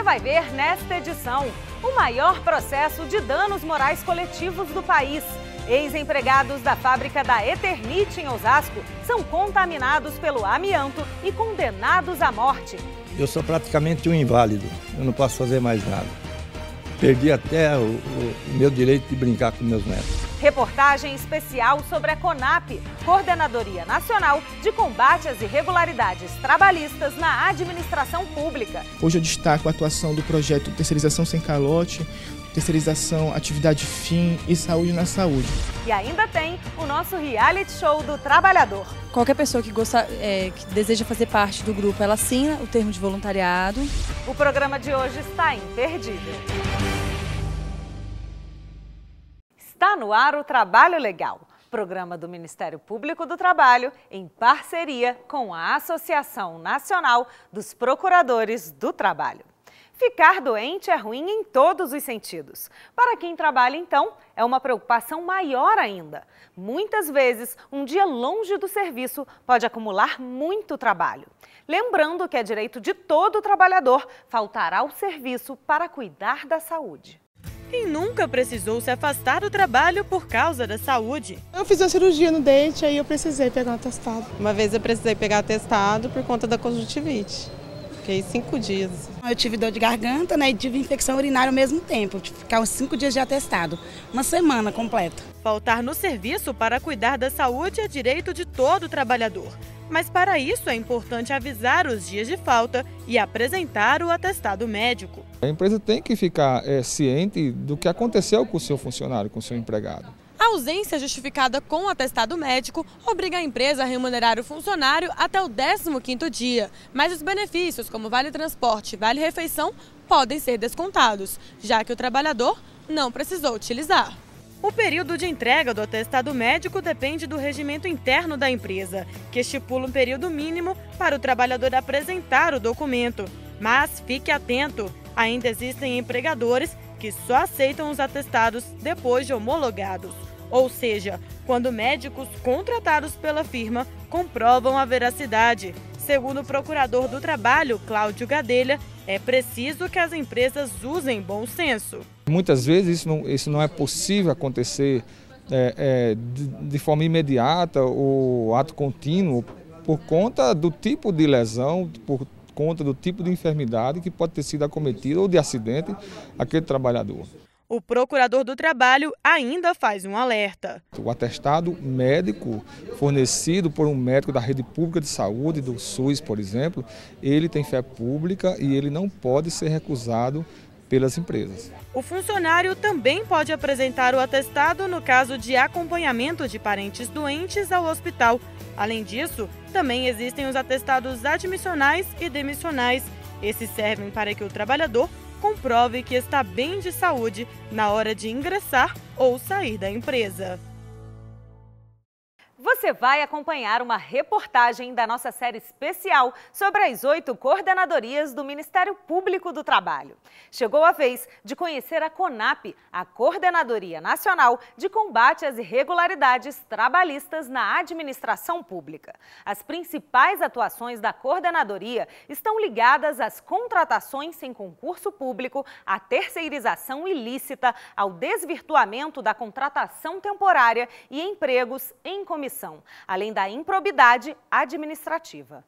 vai ver nesta edição o maior processo de danos morais coletivos do país. Ex-empregados da fábrica da Eternit em Osasco são contaminados pelo amianto e condenados à morte. Eu sou praticamente um inválido, eu não posso fazer mais nada. Perdi até o meu direito de brincar com meus netos. Reportagem especial sobre a CONAP, Coordenadoria Nacional de Combate às Irregularidades Trabalhistas na Administração Pública. Hoje eu destaco a atuação do projeto Terceirização Sem Calote, Terceirização Atividade Fim e Saúde na Saúde. E ainda tem o nosso reality show do trabalhador. Qualquer pessoa que que deseja fazer parte do grupo, ela assina o termo de voluntariado. O programa de hoje está imperdível. Está no ar o Trabalho Legal, programa do Ministério Público do Trabalho em parceria com a Associação Nacional dos Procuradores do Trabalho. Ficar doente é ruim em todos os sentidos. Para quem trabalha, então, é uma preocupação maior ainda. Muitas vezes, um dia longe do serviço pode acumular muito trabalho. Lembrando que é direito de todo trabalhador faltar ao serviço para cuidar da saúde. Quem nunca precisou se afastar do trabalho por causa da saúde? Eu fiz uma cirurgia no dente, aí eu precisei pegar um atestado. Uma vez eu precisei pegar atestado por conta da conjuntivite. Fiquei 5 dias. Eu tive dor de garganta, né, e tive infecção urinária ao mesmo tempo. Eu tive que ficar uns 5 dias de atestado, uma semana completa. Faltar no serviço para cuidar da saúde é direito de todo trabalhador. Mas para isso é importante avisar os dias de falta e apresentar o atestado médico. A empresa tem que ficar ciente do que aconteceu com o seu funcionário, com o seu empregado. A ausência justificada com o atestado médico obriga a empresa a remunerar o funcionário até o 15º dia, mas os benefícios como vale transporte e vale refeição podem ser descontados, já que o trabalhador não precisou utilizar. O período de entrega do atestado médico depende do regimento interno da empresa, que estipula um período mínimo para o trabalhador apresentar o documento. Mas fique atento, ainda existem empregadores que só aceitam os atestados depois de homologados. Ou seja, quando médicos contratados pela firma comprovam a veracidade. Segundo o procurador do Trabalho, Cláudio Gadelha, é preciso que as empresas usem bom senso. Muitas vezes isso não é possível acontecer de forma imediata ou ato contínuo por conta do tipo de lesão, por conta do tipo de enfermidade que pode ter sido acometida ou de acidente aquele trabalhador. O procurador do Trabalho ainda faz um alerta. O atestado médico fornecido por um médico da rede pública de saúde, do SUS, por exemplo, ele tem fé pública e ele não pode ser recusado pelas empresas. O funcionário também pode apresentar o atestado no caso de acompanhamento de parentes doentes ao hospital. Além disso, também existem os atestados admissionais e demissionais. Esses servem para que o trabalhador comprove que está bem de saúde na hora de ingressar ou sair da empresa. Você vai acompanhar uma reportagem da nossa série especial sobre as 8 coordenadorias do Ministério Público do Trabalho. Chegou a vez de conhecer a CONAP, a Coordenadoria Nacional de Combate às Irregularidades Trabalhistas na Administração Pública. As principais atuações da coordenadoria estão ligadas às contratações sem concurso público, à terceirização ilícita, ao desvirtuamento da contratação temporária e empregos em comissão, além da improbidade administrativa.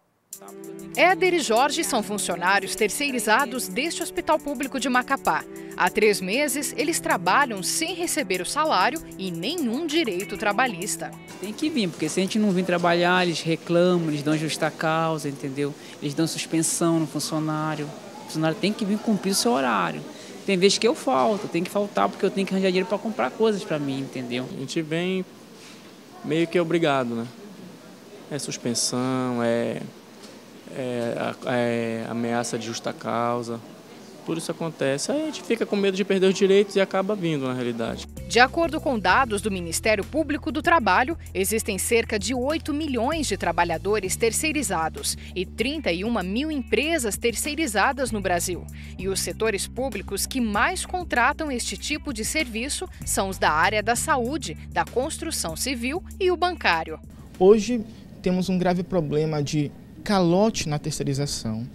Éder e Jorge são funcionários terceirizados deste Hospital Público de Macapá. Há 3 meses, eles trabalham sem receber o salário e nenhum direito trabalhista. Tem que vir, porque se a gente não vir trabalhar, eles reclamam, eles dão justa causa, entendeu? Eles dão suspensão no funcionário. O funcionário tem que vir cumprir o seu horário. Tem vezes que eu falto, tem que faltar porque eu tenho que arranjar dinheiro para comprar coisas para mim, entendeu? A gente vem meio que obrigado, né? É suspensão, é ameaça de justa causa. Tudo isso acontece, aí a gente fica com medo de perder os direitos e acaba vindo na realidade. De acordo com dados do Ministério Público do Trabalho, existem cerca de 8 milhões de trabalhadores terceirizados e 31 mil empresas terceirizadas no Brasil. E os setores públicos que mais contratam este tipo de serviço são os da área da saúde, da construção civil e o bancário. Hoje temos um grave problema de calote na terceirização.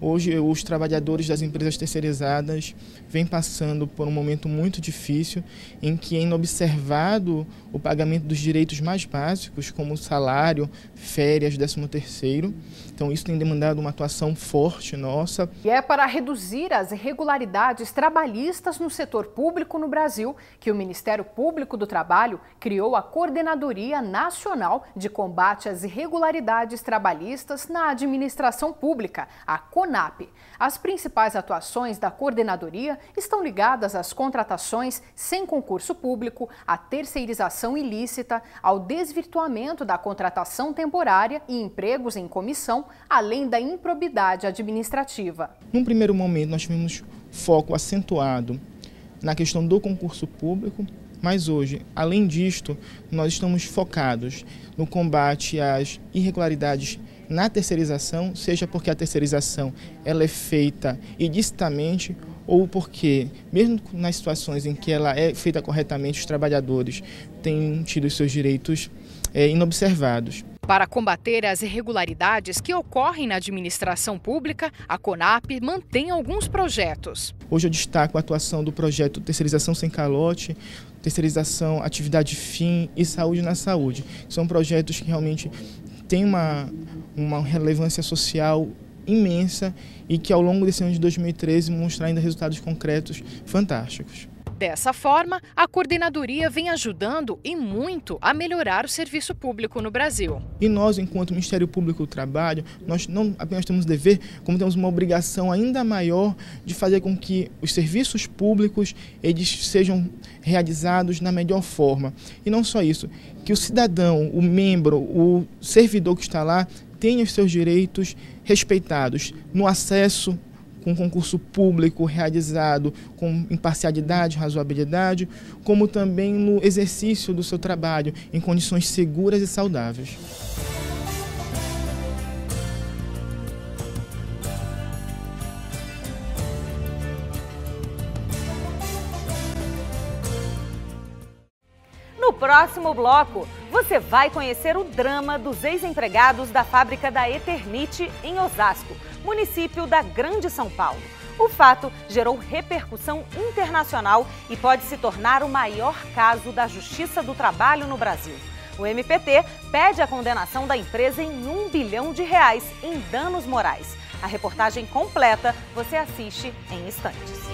Hoje, os trabalhadores das empresas terceirizadas vêm passando por um momento muito difícil, em que é inobservado o pagamento dos direitos mais básicos, como salário, férias, 13º. Então, isso tem demandado uma atuação forte nossa. E é para reduzir as irregularidades trabalhistas no setor público no Brasil que o Ministério Público do Trabalho criou a Coordenadoria Nacional de Combate às Irregularidades Trabalhistas na Administração Pública, a CONAP. As principais atuações da coordenadoria estão ligadas às contratações sem concurso público, à terceirização ilícita, ao desvirtuamento da contratação temporária e empregos em comissão, além da improbidade administrativa. Num primeiro momento, nós tivemos foco acentuado na questão do concurso público, mas hoje, além disto, nós estamos focados no combate às irregularidades na terceirização, seja porque a terceirização ela é feita ilicitamente ou porque, mesmo nas situações em que ela é feita corretamente, os trabalhadores têm tido seus direitos inobservados. Para combater as irregularidades que ocorrem na administração pública, a CONAP mantém alguns projetos. Hoje eu destaco a atuação do projeto Terceirização Sem Calote, Terceirização Atividade Fim e Saúde na Saúde. São projetos que realmente têm uma relevância social imensa e que ao longo desse ano de 2013 mostrar ainda resultados concretos fantásticos. Dessa forma, a coordenadoria vem ajudando e muito a melhorar o serviço público no Brasil. E nós, enquanto Ministério Público do Trabalho, nós não apenas temos dever, como temos uma obrigação ainda maior de fazer com que os serviços públicos eles sejam realizados na melhor forma. E não só isso, que o cidadão, o membro, o servidor que está lá tenha os seus direitos respeitados no acesso com concurso público realizado com imparcialidade, razoabilidade, como também no exercício do seu trabalho em condições seguras e saudáveis. No próximo bloco, você vai conhecer o drama dos ex-empregados da fábrica da Eternit em Osasco, município da Grande São Paulo. O fato gerou repercussão internacional e pode se tornar o maior caso da Justiça do Trabalho no Brasil. O MPT pede a condenação da empresa em R$1 bilhão em danos morais. A reportagem completa você assiste em instantes.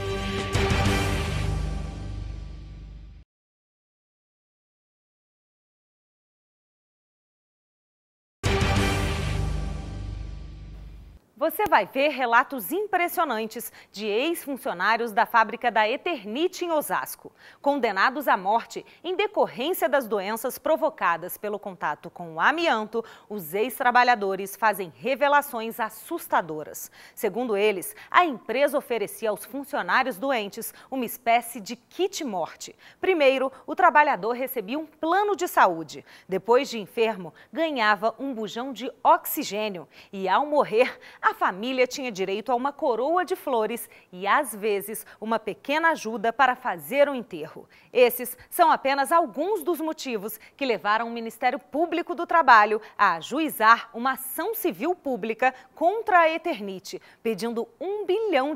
Você vai ver relatos impressionantes de ex-funcionários da fábrica da Eternit em Osasco, condenados à morte em decorrência das doenças provocadas pelo contato com o amianto. Os ex-trabalhadores fazem revelações assustadoras. Segundo eles, a empresa oferecia aos funcionários doentes uma espécie de kit morte. Primeiro, o trabalhador recebia um plano de saúde. Depois de enfermo, ganhava um bujão de oxigênio e, ao morrer, a família tinha direito a uma coroa de flores e, às vezes, uma pequena ajuda para fazer o enterro. Esses são apenas alguns dos motivos que levaram o Ministério Público do Trabalho a ajuizar uma ação civil pública contra a Eternit, pedindo R$1 bilhão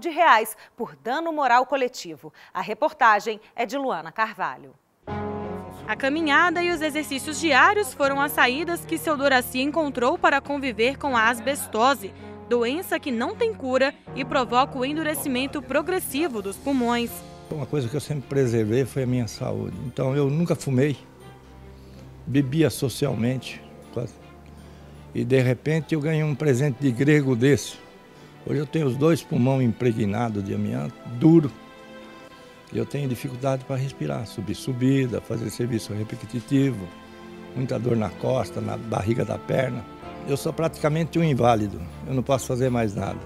por dano moral coletivo. A reportagem é de Luana Carvalho. A caminhada e os exercícios diários foram as saídas que seu Doraci encontrou para conviver com a asbestose, doença que não tem cura e provoca o endurecimento progressivo dos pulmões. Uma coisa que eu sempre preservei foi a minha saúde. Então eu nunca fumei, bebia socialmente, quase. E de repente eu ganhei um presente de grego desse. Hoje eu tenho os 2 pulmões impregnados de amianto, duro. E eu tenho dificuldade para respirar, subir subida, fazer serviço repetitivo, muita dor na costa, na barriga da perna. Eu sou praticamente um inválido, eu não posso fazer mais nada.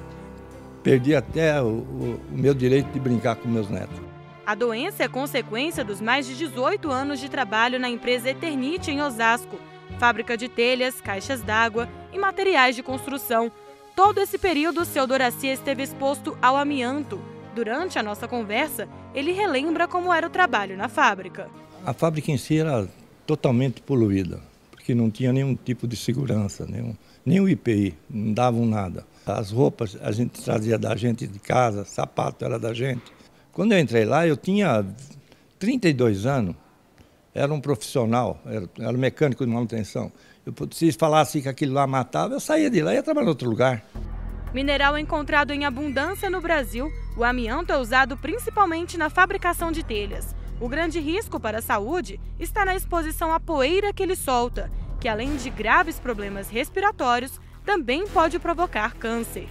Perdi até o meu direito de brincar com meus netos. A doença é consequência dos mais de 18 anos de trabalho na empresa Eternit em Osasco, fábrica de telhas, caixas d'água e materiais de construção. Todo esse período, seu Doraci esteve exposto ao amianto. Durante a nossa conversa, ele relembra como era o trabalho na fábrica. A fábrica em si era totalmente poluída, porque não tinha nenhum tipo de segurança, nem o IPI, não davam nada. As roupas a gente trazia da gente de casa, sapato era da gente. Quando eu entrei lá, eu tinha 32 anos, era um profissional, era mecânico de manutenção. Se falasse que aquilo lá matava, eu saía de lá e ia trabalhar em outro lugar. Mineral encontrado em abundância no Brasil, o amianto é usado principalmente na fabricação de telhas. O grande risco para a saúde está na exposição à poeira que ele solta, que além de graves problemas respiratórios, também pode provocar câncer.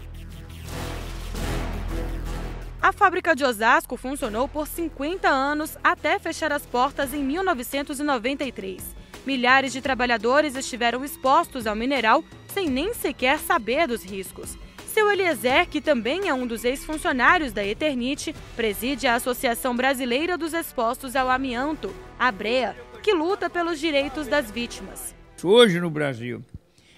A fábrica de Osasco funcionou por 50 anos até fechar as portas em 1993. Milhares de trabalhadores estiveram expostos ao mineral sem nem sequer saber dos riscos. Seu Eliezer, que também é um dos ex-funcionários da Eternit, preside a Associação Brasileira dos Expostos ao Amianto, a ABREA, que luta pelos direitos das vítimas. Hoje no Brasil,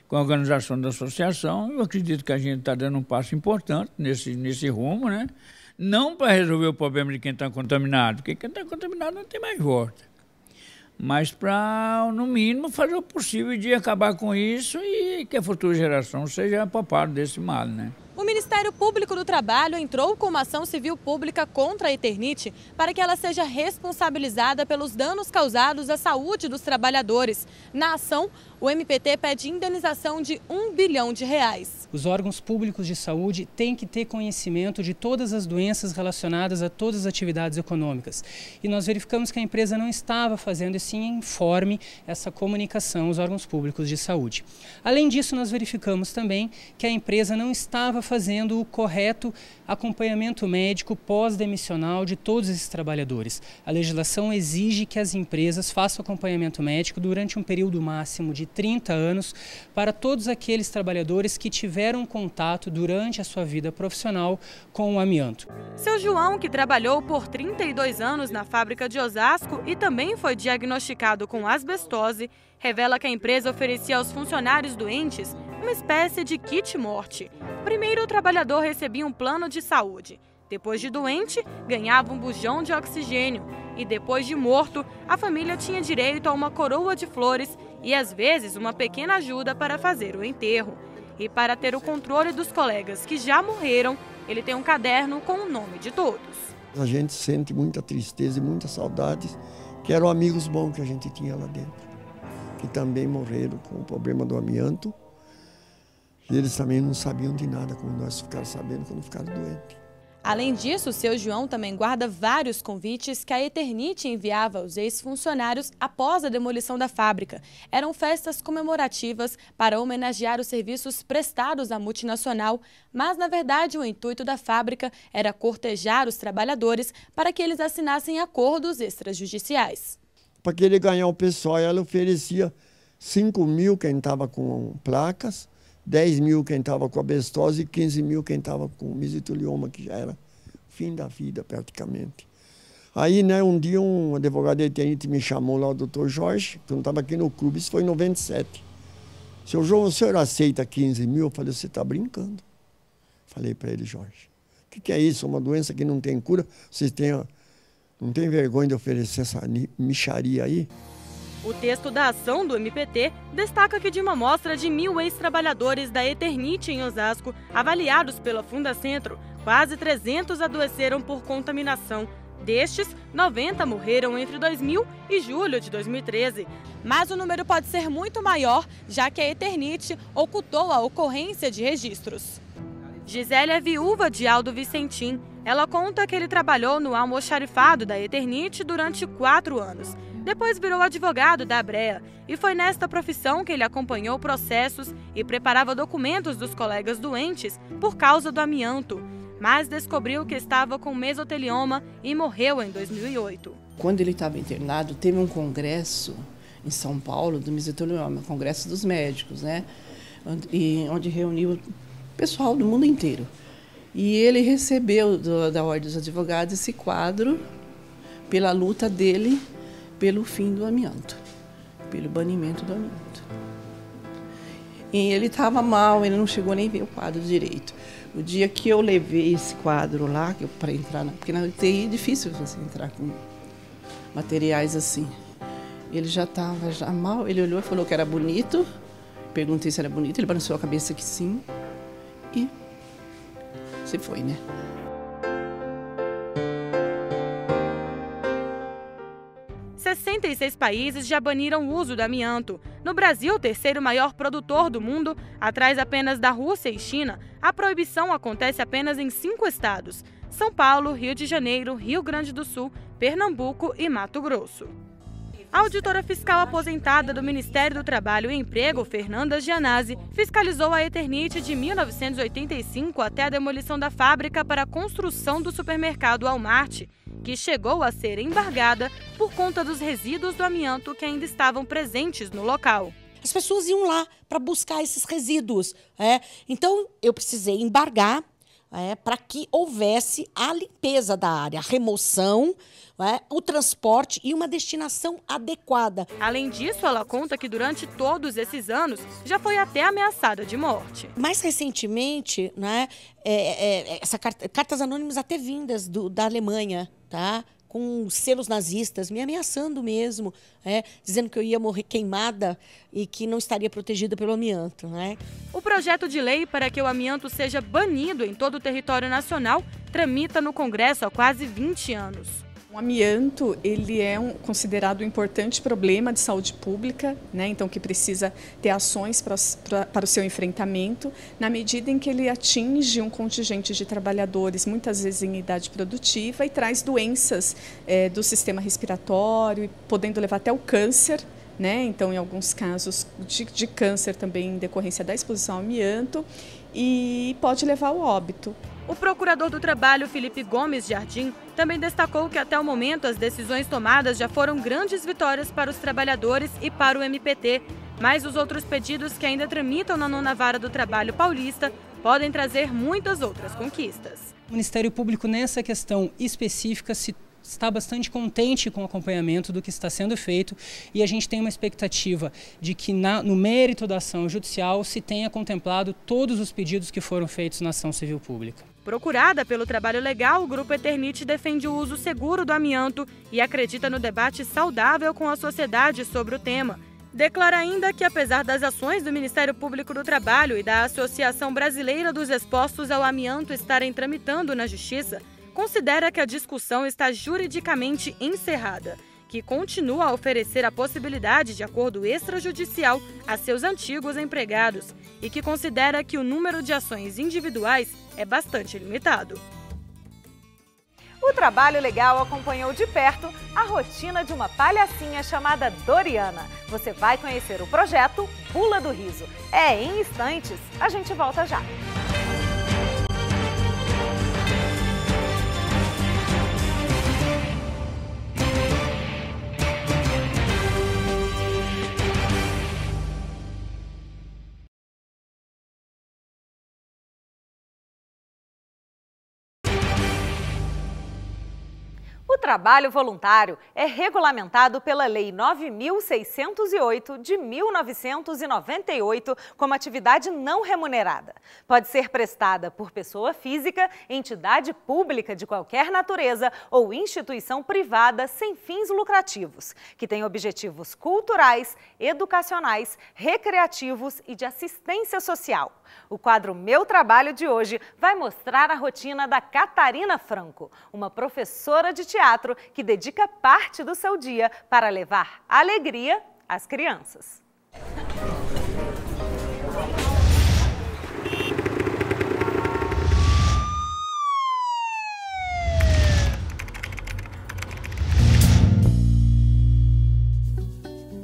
com a organização da associação, eu acredito que a gente está dando um passo importante nesse rumo, né? Não para resolver o problema de quem está contaminado, porque quem está contaminado não tem mais volta. Mas para, no mínimo, fazer o possível de acabar com isso e que a futura geração seja poupada desse mal, né? O Ministério Público do Trabalho entrou com uma ação civil pública contra a Eternit para que ela seja responsabilizada pelos danos causados à saúde dos trabalhadores. Na ação, o MPT pede indenização de R$1 bilhão. Os órgãos públicos de saúde têm que ter conhecimento de todas as doenças relacionadas a todas as atividades econômicas. E nós verificamos que a empresa não estava fazendo esse informe, essa comunicação aos órgãos públicos de saúde. Além disso, nós verificamos também que a empresa não estava fazendo o correto acompanhamento médico pós-demissional de todos esses trabalhadores. A legislação exige que as empresas façam acompanhamento médico durante um período máximo de 30 anos para todos aqueles trabalhadores que tiveram contato durante a sua vida profissional com o amianto. Seu João, que trabalhou por 32 anos na fábrica de Osasco e também foi diagnosticado com asbestose, revela que a empresa oferecia aos funcionários doentes uma espécie de kit morte. Primeiro, o trabalhador recebia um plano de saúde. Depois de doente, ganhava um bujão de oxigênio. E depois de morto, a família tinha direito a uma coroa de flores e, às vezes, uma pequena ajuda para fazer o enterro. E para ter o controle dos colegas que já morreram, ele tem um caderno com o nome de todos. A gente sente muita tristeza e muita saudade, que eram amigos bons que a gente tinha lá dentro, que também morreram com o problema do amianto. E eles também não sabiam de nada, como nós ficamos sabendo quando ficaram doentes. Além disso, seu João também guarda vários convites que a Eternit enviava aos ex-funcionários após a demolição da fábrica. Eram festas comemorativas para homenagear os serviços prestados à multinacional, mas, na verdade, o intuito da fábrica era cortejar os trabalhadores para que eles assinassem acordos extrajudiciais. Para que ele ganhar o pessoal, ela oferecia 5 mil quem estava com placas, 10 mil quem estava com asbestose e 15 mil quem estava com mesotelioma, que já era fim da vida praticamente. Aí, né, um dia um advogado da Eternit me chamou lá, o doutor Jorge, que não estava aqui no clube, isso foi em 97. Seu João, o senhor aceita 15 mil? Eu falei, você está brincando. Falei para ele, Jorge, o que é isso? Uma doença que não tem cura? Vocês não tem vergonha de oferecer essa mixaria aí? O texto da ação do MPT destaca que de uma amostra de 1.000 ex-trabalhadores da Eternit em Osasco, avaliados pela Fundacentro, quase 300 adoeceram por contaminação. Destes, 90 morreram entre 2000 e julho de 2013. Mas o número pode ser muito maior, já que a Eternit ocultou a ocorrência de registros. Gisele é viúva de Aldo Vicentim. Ela conta que ele trabalhou no almoxarifado da Eternit durante 4 anos. Depois virou advogado da ABREA e foi nesta profissão que ele acompanhou processos e preparava documentos dos colegas doentes por causa do amianto. Mas descobriu que estava com mesotelioma e morreu em 2008. Quando ele estava internado, teve um congresso em São Paulo do mesotelioma, congresso dos médicos, né? Onde reuniu o pessoal do mundo inteiro. E ele recebeu da Ordem dos Advogados esse quadro pela luta dele pelo fim do amianto, pelo banimento do amianto. E ele estava mal, ele não chegou nem a ver o quadro direito. O dia que eu levei esse quadro lá, para entrar, porque na UTI é difícil você entrar com materiais assim. Ele já estava mal, ele olhou e falou que era bonito, perguntei se era bonito, ele balançou a cabeça que sim, e se foi, né? Em 66 países já baniram o uso do amianto. No Brasil, o terceiro maior produtor do mundo, atrás apenas da Rússia e China, a proibição acontece apenas em 5 estados: São Paulo, Rio de Janeiro, Rio Grande do Sul, Pernambuco e Mato Grosso. A auditora fiscal aposentada do Ministério do Trabalho e Emprego, Fernanda Gianazzi, fiscalizou a Eternit de 1985 até a demolição da fábrica para a construção do supermercado Walmart, que chegou a ser embargada por conta dos resíduos do amianto que ainda estavam presentes no local. As pessoas iam lá para buscar esses resíduos. Então, eu precisei embargar para que houvesse a limpeza da área, a remoção, o transporte e uma destinação adequada. Além disso, ela conta que durante todos esses anos já foi até ameaçada de morte. Mais recentemente, cartas anônimas até vindas da Alemanha, tá? Com selos nazistas, me ameaçando mesmo, dizendo que eu ia morrer queimada e que não estaria protegida pelo amianto. O projeto de lei para que o amianto seja banido em todo o território nacional tramita no Congresso há quase 20 anos. O amianto, ele é considerado um importante problema de saúde pública, né? Então que precisa ter ações para o seu enfrentamento, na medida em que ele atinge um contingente de trabalhadores, muitas vezes em idade produtiva, e traz doenças do sistema respiratório, podendo levar até o câncer, né? Então, em alguns casos de câncer também em decorrência da exposição ao amianto, e pode levar ao óbito. O procurador do Trabalho, Felipe Gomes Jardim, também destacou que até o momento as decisões tomadas já foram grandes vitórias para os trabalhadores e para o MPT, mas os outros pedidos que ainda tramitam na 9ª Vara do Trabalho paulista podem trazer muitas outras conquistas. O Ministério Público, nessa questão específica, está bastante contente com o acompanhamento do que está sendo feito, e a gente tem uma expectativa de que no mérito da ação judicial se tenha contemplado todos os pedidos que foram feitos na ação civil pública. Procurada pelo Trabalho Legal, o Grupo Eternit defende o uso seguro do amianto e acredita no debate saudável com a sociedade sobre o tema. Declara ainda que, apesar das ações do Ministério Público do Trabalho e da Associação Brasileira dos Expostos ao Amianto estarem tramitando na Justiça, considera que a discussão está juridicamente encerrada, que continua a oferecer a possibilidade de acordo extrajudicial a seus antigos empregados e que considera que o número de ações individuais é bastante limitado. O Trabalho Legal acompanhou de perto a rotina de uma palhacinha chamada Doriana. Você vai conhecer o projeto Bula do Riso. Em instantes, a gente volta já. O trabalho voluntário é regulamentado pela Lei 9.608 de 1998 como atividade não remunerada. Pode ser prestada por pessoa física, entidade pública de qualquer natureza ou instituição privada sem fins lucrativos, que tem objetivos culturais, educacionais, recreativos e de assistência social. O quadro Meu Trabalho de hoje vai mostrar a rotina da Catarina Franco, uma professora de teatro que dedica parte do seu dia para levar alegria às crianças.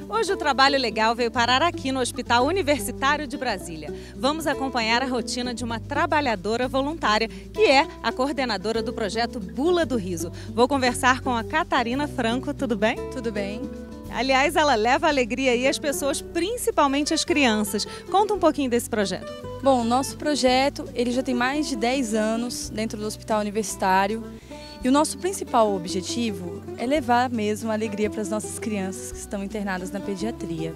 Hoje o Trabalho Legal veio parar aqui no Hospital Universitário de Brasília. Vamos acompanhar a rotina de uma trabalhadora voluntária, que é a coordenadora do projeto Bula do Riso. Vou conversar com a Catarina Franco, tudo bem? Tudo bem. Aliás, ela leva alegria aí às pessoas, principalmente às crianças. Conta um pouquinho desse projeto. Bom, nosso projeto ele já tem mais de 10 anos dentro do Hospital Universitário. E o nosso principal objetivo é levar mesmo a alegria para as nossas crianças que estão internadas na pediatria.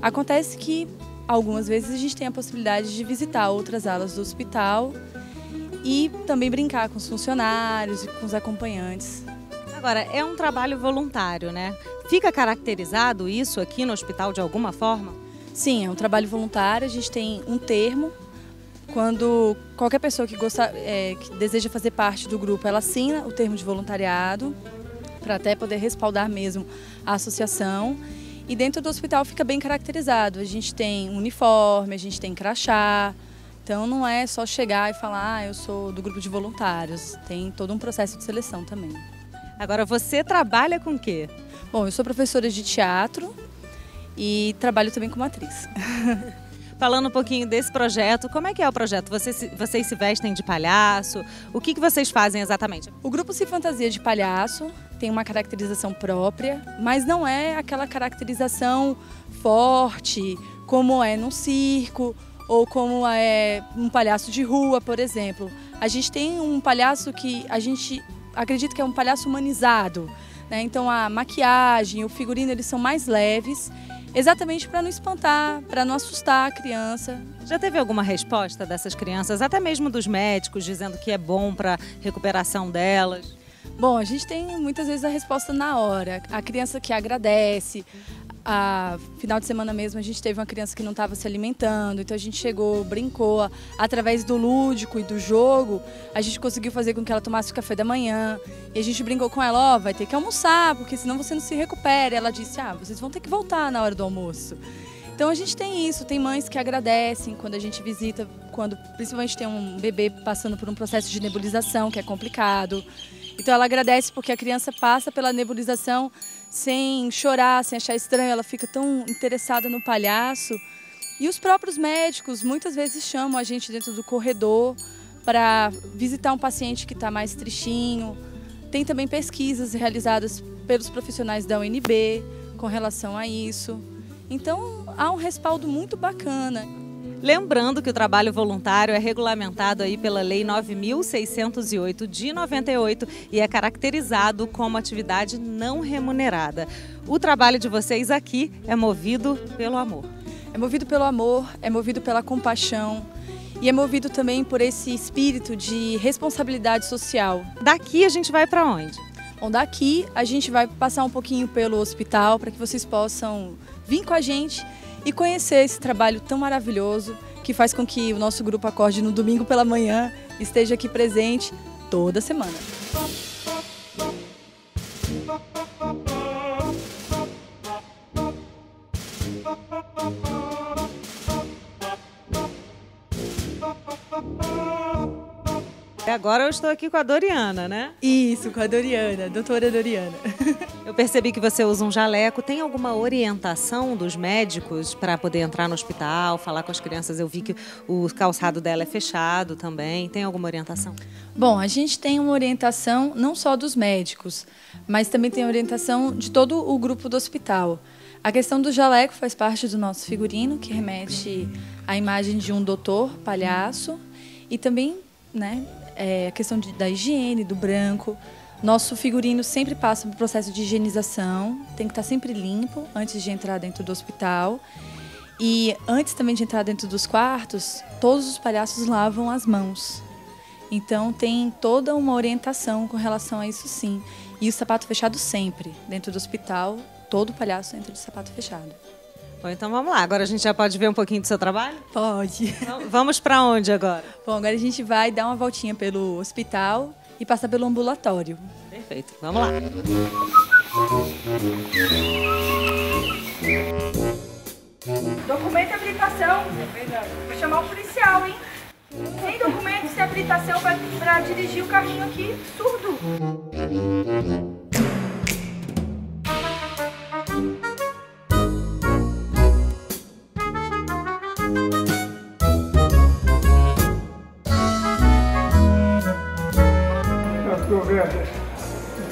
Acontece que algumas vezes a gente tem a possibilidade de visitar outras alas do hospital e também brincar com os funcionários e com os acompanhantes. Agora, é um trabalho voluntário, né? Fica caracterizado isso aqui no hospital de alguma forma? Sim, é um trabalho voluntário, a gente tem um termo quando qualquer pessoa que deseja fazer parte do grupo, ela assina o termo de voluntariado, para até poder respaldar mesmo a associação. E dentro do hospital fica bem caracterizado. A gente tem uniforme, a gente tem crachá. Então não é só chegar e falar, eu sou do grupo de voluntários. Tem todo um processo de seleção também. Agora, você trabalha com o quê? Bom, eu sou professora de teatro e trabalho também como atriz. Falando um pouquinho desse projeto, como é que é o projeto? Vocês se vestem de palhaço? O que vocês fazem exatamente? O grupo se fantasia de palhaço, tem uma caracterização própria, mas não é aquela caracterização forte, como é num circo ou como é um palhaço de rua, por exemplo. A gente tem um palhaço que a gente acredita que é um palhaço humanizado, né? Então a maquiagem, o figurino, eles são mais leves, exatamente para não espantar, para não assustar a criança. Já teve alguma resposta dessas crianças, até mesmo dos médicos, dizendo que é bom para a recuperação delas? Bom, a gente tem muitas vezes a resposta na hora. A criança que agradece. Final de semana mesmo a gente teve uma criança que não estava se alimentando, então a gente chegou, brincou, através do lúdico e do jogo, a gente conseguiu fazer com que ela tomasse o café da manhã, e a gente brincou com ela, vai ter que almoçar, porque senão você não se recupera. E ela disse, vocês vão ter que voltar na hora do almoço. Então a gente tem isso, tem mães que agradecem quando a gente visita, quando principalmente tem um bebê passando por um processo de nebulização, que é complicado. Então ela agradece porque a criança passa pela nebulização sem chorar, sem achar estranho, ela fica tão interessada no palhaço. E os próprios médicos muitas vezes chamam a gente dentro do corredor para visitar um paciente que está mais tristinho. Tem também pesquisas realizadas pelos profissionais da UNB com relação a isso. Então há um respaldo muito bacana. Lembrando que o trabalho voluntário é regulamentado aí pela Lei 9.608 de 98 e é caracterizado como atividade não remunerada. O trabalho de vocês aqui é movido pelo amor. É movido pelo amor, é movido pela compaixão e é movido também por esse espírito de responsabilidade social. Daqui a gente vai para onde? Bom, daqui a gente vai passar um pouquinho pelo hospital para que vocês possam vir com a gente e conhecer esse trabalho tão maravilhoso que faz com que o nosso grupo acorde no domingo pela manhã e esteja aqui presente toda semana. Agora eu estou aqui com a Doriana, né? Isso, com a Doriana, doutora Doriana. Eu percebi que você usa um jaleco. Tem alguma orientação dos médicos para poder entrar no hospital, falar com as crianças? Eu vi que o calçado dela é fechado também. Tem alguma orientação? Bom, a gente tem uma orientação não só dos médicos, mas também tem a orientação de todo o grupo do hospital. A questão do jaleco faz parte do nosso figurino, que remete à imagem de um doutor, palhaço, e também, né, a questão da higiene, do branco. Nosso figurino sempre passa por processo de higienização, tem que estar sempre limpo antes de entrar dentro do hospital. E antes também de entrar dentro dos quartos, todos os palhaços lavam as mãos. Então tem toda uma orientação com relação a isso, sim. E o sapato fechado sempre. Dentro do hospital, todo palhaço entra de sapato fechado. Bom, então vamos lá. Agora a gente já pode ver um pouquinho do seu trabalho? Pode. Então, vamos para onde agora? Bom, agora a gente vai dar uma voltinha pelo hospital e passar pelo ambulatório. Perfeito. Vamos lá. Documento e habilitação. Vou chamar o policial, hein? Sem documento, sem habilitação para dirigir o carrinho aqui, surdo. Conversa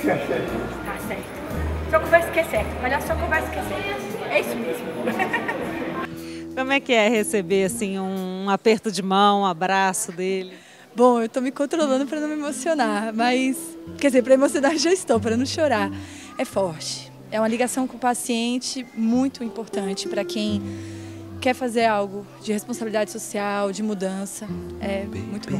que é certo. Tá certo. Só conversa que é certo. Olha, só conversa que é certo. É isso mesmo. Como é que é receber assim um aperto de mão, um abraço dele? Bom, eu tô me controlando para não me emocionar, mas quer dizer, para emocionar já estou, para não chorar. É forte. É uma ligação com o paciente muito importante para quem quer fazer algo de responsabilidade social, de mudança. É muito bom.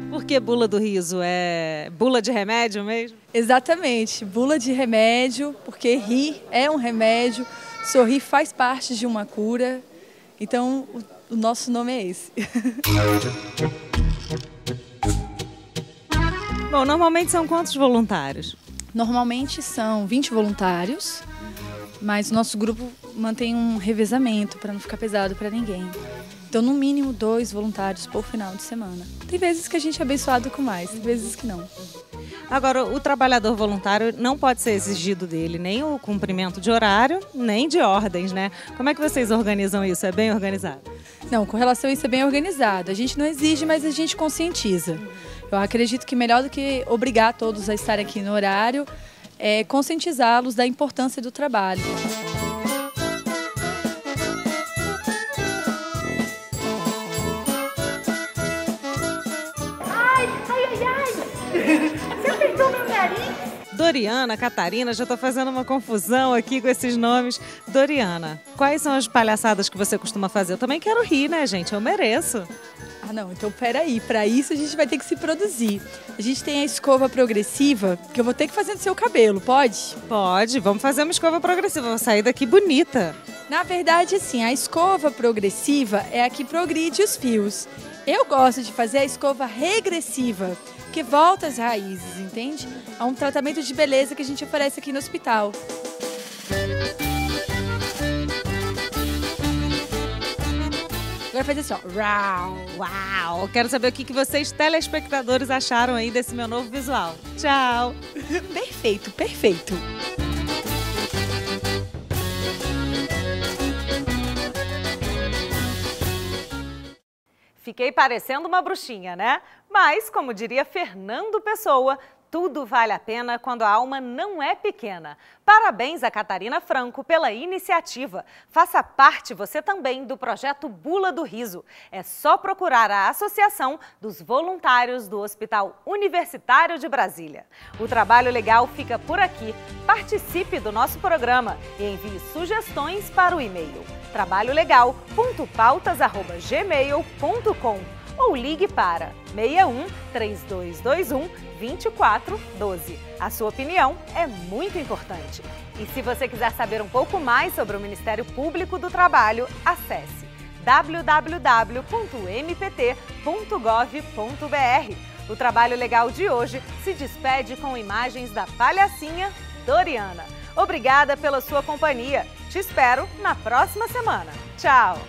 Por que bula do riso? É bula de remédio mesmo? Exatamente, bula de remédio, porque rir é um remédio, sorrir faz parte de uma cura. Então, O nosso nome é esse. Bom, normalmente são quantos voluntários? Normalmente são 20 voluntários, mas o nosso grupo mantém um revezamento para não ficar pesado para ninguém. Então, no mínimo, 2 voluntários por final de semana. Tem vezes que a gente é abençoado com mais, tem vezes que não. Agora, o trabalhador voluntário não pode ser exigido dele nem o cumprimento de horário, nem de ordens, né? Como é que vocês organizam isso? É bem organizado? Não, com relação a isso é bem organizado. A gente não exige, mas a gente conscientiza. Eu acredito que melhor do que obrigar todos a estarem aqui no horário, é conscientizá-los da importância do trabalho. Você apertou meu nariz? Doriana, Catarina, já estou fazendo uma confusão aqui com esses nomes. Doriana, quais são as palhaçadas que você costuma fazer? Eu também quero rir, né, gente? Eu mereço. Ah, não, então peraí, para isso a gente vai ter que se produzir. A gente tem a escova progressiva, que eu vou ter que fazer no seu cabelo, pode? Pode, vamos fazer uma escova progressiva, vou sair daqui bonita. Na verdade, assim, a escova progressiva é a que progride os fios. Eu gosto de fazer a escova regressiva, que volta às raízes, entende? É um tratamento de beleza que a gente oferece aqui no hospital. Agora fazer assim, ó. Uau! Uau! Quero saber o que vocês, telespectadores, acharam aí desse meu novo visual. Tchau! Perfeito, perfeito! Fiquei parecendo uma bruxinha, né? Mas, como diria Fernando Pessoa, tudo vale a pena quando a alma não é pequena. Parabéns a Catarina Franco pela iniciativa. Faça parte você também do projeto Bula do Riso. É só procurar a Associação dos Voluntários do Hospital Universitário de Brasília. O trabalho legal fica por aqui. Participe do nosso programa e envie sugestões para o e-mail trabalholegal.pautas@gmail.com ou ligue para 61 3221 2412. A sua opinião é muito importante. E se você quiser saber um pouco mais sobre o Ministério Público do Trabalho, acesse www.mpt.gov.br. O Trabalho Legal de hoje se despede com imagens da palhacinha Doriana. Obrigada pela sua companhia. Te espero na próxima semana. Tchau!